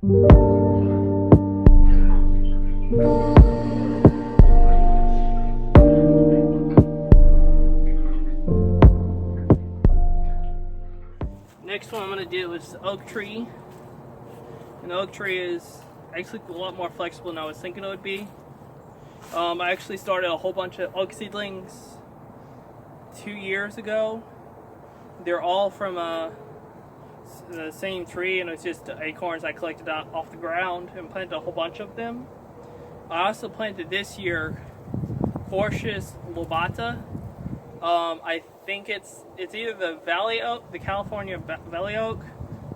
Next one I'm going to do is the oak tree. And the oak tree is actually a lot more flexible than I was thinking it would be. I actually started a whole bunch of oak seedlings 2 years ago. They're all from the same tree, and it's just acorns I collected off the ground and planted a whole bunch of them. I also planted this year Hortius lobata. I think it's either the valley oak, the California valley oak,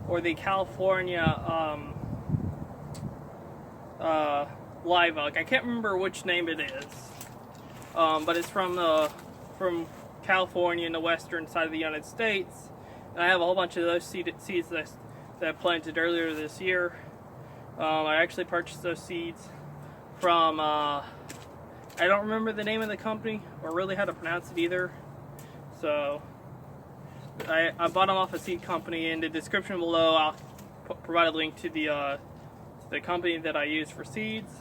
or the California live oak. I can't remember which name it is, but it's from California in the western side of the United States. And I have a whole bunch of those seeds that I planted earlier this year. I actually purchased those seeds from I don't remember the name of the company or really how to pronounce it either. So I bought them off a seed company. In the description below, I'll provide a link to the company that I use for seeds.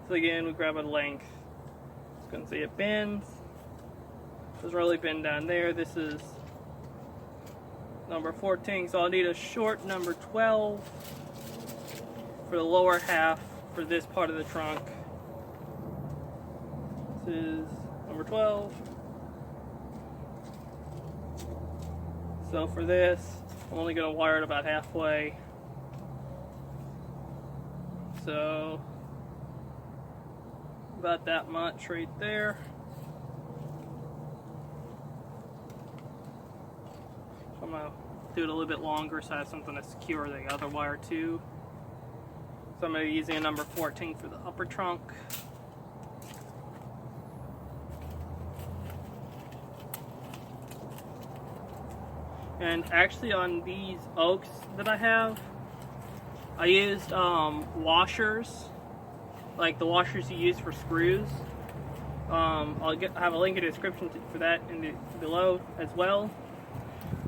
So again, we grab a length. You can see it bends. It doesn't really bend down there. This is number 14, so I'll need a short number 12 for the lower half for this part of the trunk. This is number 12. So for this, I'm only going to wire it about halfway. So about that much right there. So I'm going to do it a little bit longer so I have something to secure the other wire to. So I'm going to be using a number 14 for the upper trunk. And actually on these oaks that I have, I used washers, like the washers you use for screws. I'll have a link in the description for that below as well.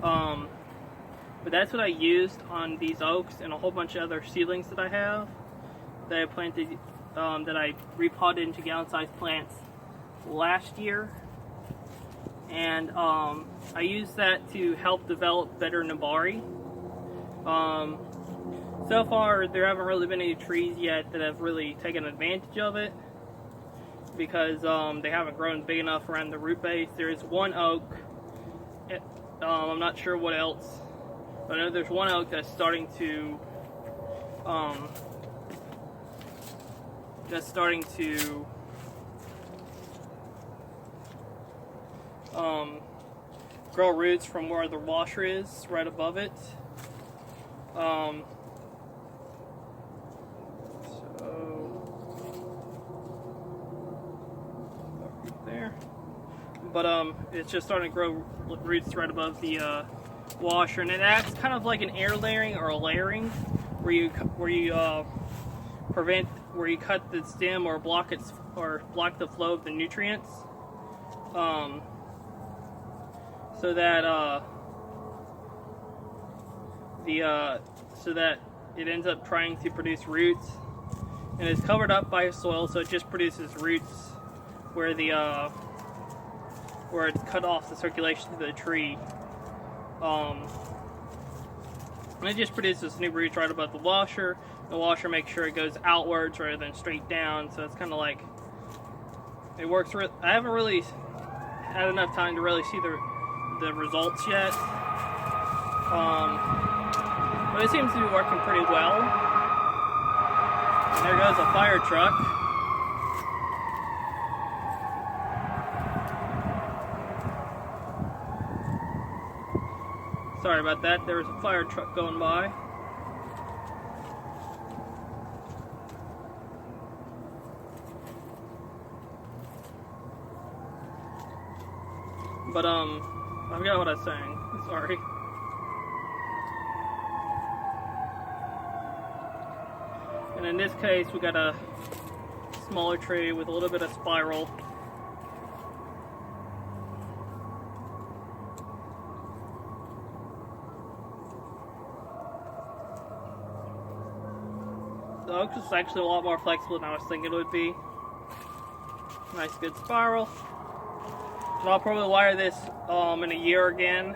But that's what I used on these oaks and a whole bunch of other seedlings that I have that I planted, that I repotted into gallon-sized plants last year. And I used that to help develop better nabari. So far, there haven't really been any trees yet that have really taken advantage of it because they haven't grown big enough around the root base. There is one oak. I'm not sure what else, but I know there's one oak that's starting to grow roots from where the washer is, right above it. So right there. But it's just starting to grow roots right above the washer, and it acts kind of like an air layering or a layering, where you cut the stem or block the flow of the nutrients, so that it ends up trying to produce roots, and it's covered up by soil, so it just produces roots where it's cut off the circulation to the tree. And it just produces new roots right above the washer. The washer makes sure it goes outwards rather than straight down, so it's kind of like it works. I haven't really had enough time to really see the results yet, but it seems to be working pretty well. And there goes a fire truck. Sorry about that, there was a fire truck going by. But I forgot what I was saying, sorry. And in this case, we got a smaller tree with a little bit of spiral. The oak is actually a lot more flexible than I was thinking it would be. Nice good spiral. And I'll probably wire this in a year again.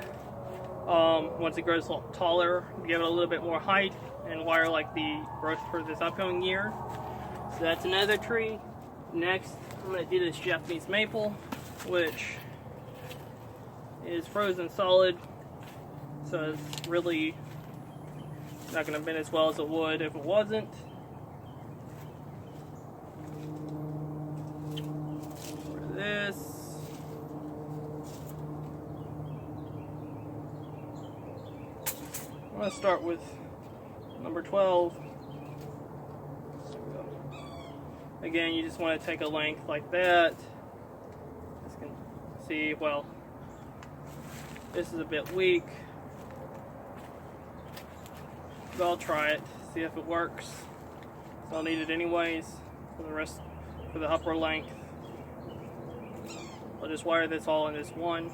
Once it grows a lot taller, give it a little bit more height, and wire like the growth for this upcoming year. So that's another tree. Next, I'm going to do this Japanese maple, which is frozen solid, so it's really not going to bend as well as it would if it wasn't. For this, I'm going to start with number 12. Again, you just want to take a length like that. As you can see, well, this is a bit weak, but I'll try it, see if it works. So I'll need it anyways for the upper length. I'll just wire this all in this one.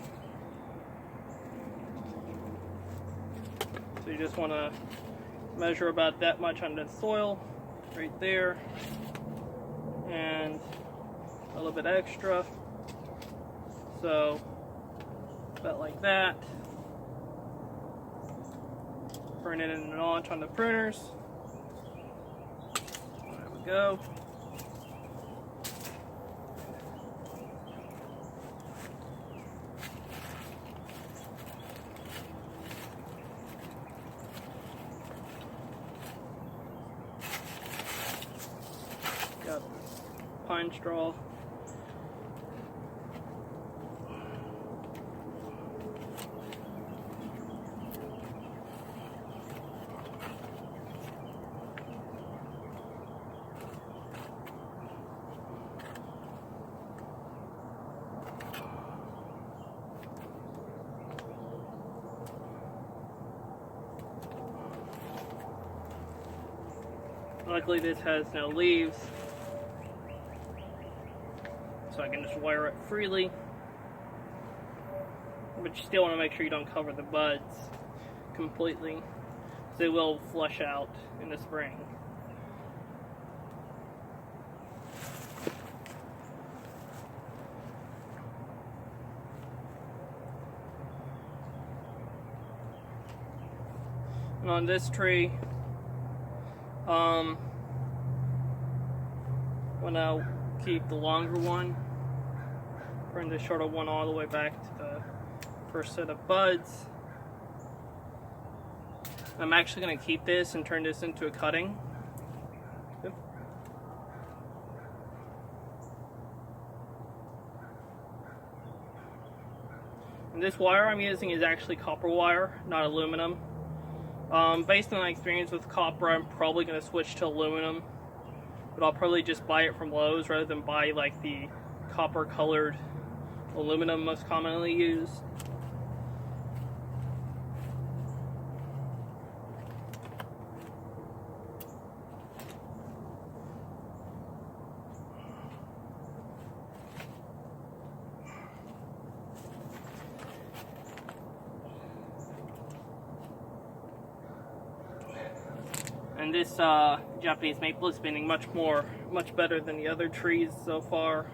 So you just want to measure about that much on the soil, right there. And a little bit extra, so about like that. Prune it in a notch on the pruners. There we go. Got pine straw. Luckily this has no leaves, so I can just wire it freely, but you still want to make sure you don't cover the buds completely, so they will flush out in the spring. And on this tree, when I'll keep the longer one, bring the shorter one all the way back to the first set of buds. I'm actually going to keep this and turn this into a cutting. Yep. And this wire I'm using is actually copper wire, not aluminum. Based on my experience with copper, I'm probably going to switch to aluminum, but I'll probably just buy it from Lowe's rather than buy like the copper colored aluminum most commonly used. And this Japanese maple is bending much better than the other trees so far.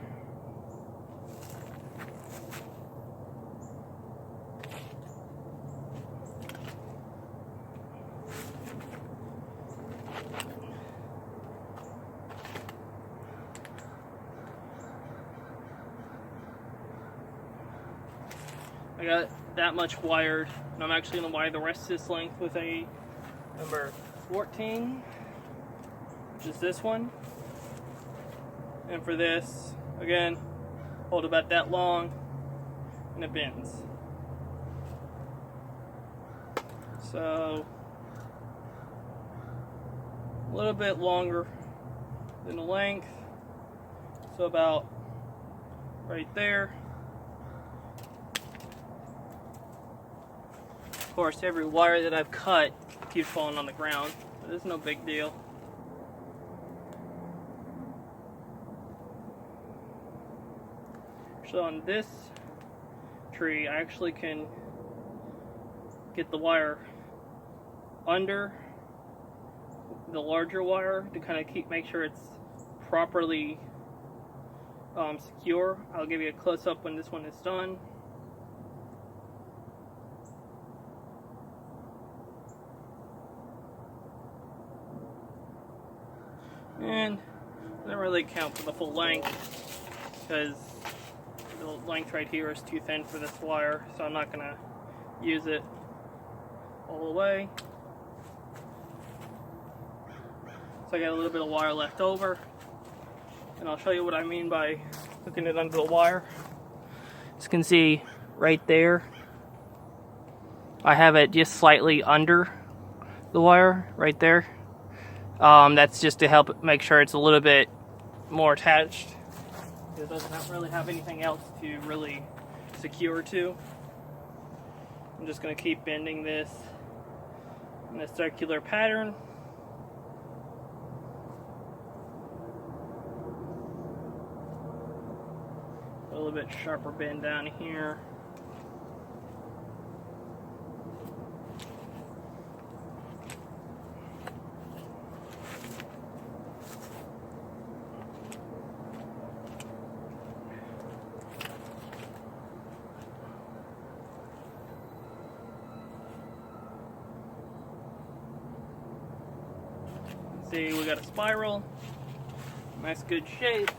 I got that much wired, and I'm actually going to wire the rest of this length with a number 14, which is this one. And for this, again, hold about that long, and it bends. So, a little bit longer than the length, so about right there. Of course, every wire that I've cut keeps falling on the ground, but it's no big deal. So on this tree, I actually can get the wire under the larger wire to kind of make sure it's properly secure. I'll give you a close-up when this one is done. And I don't really count for the full length because the length right here is too thin for this wire, so I'm not going to use it all the way. So I got a little bit of wire left over, and I'll show you what I mean by hooking it under the wire. As you can see right there, I have it just slightly under the wire right there. That's just to help make sure it's a little bit more attached. It doesn't really have anything else to really secure to. I'm just going to keep bending this in a circular pattern. A little bit sharper bend down here. See, we got a spiral, nice good shape.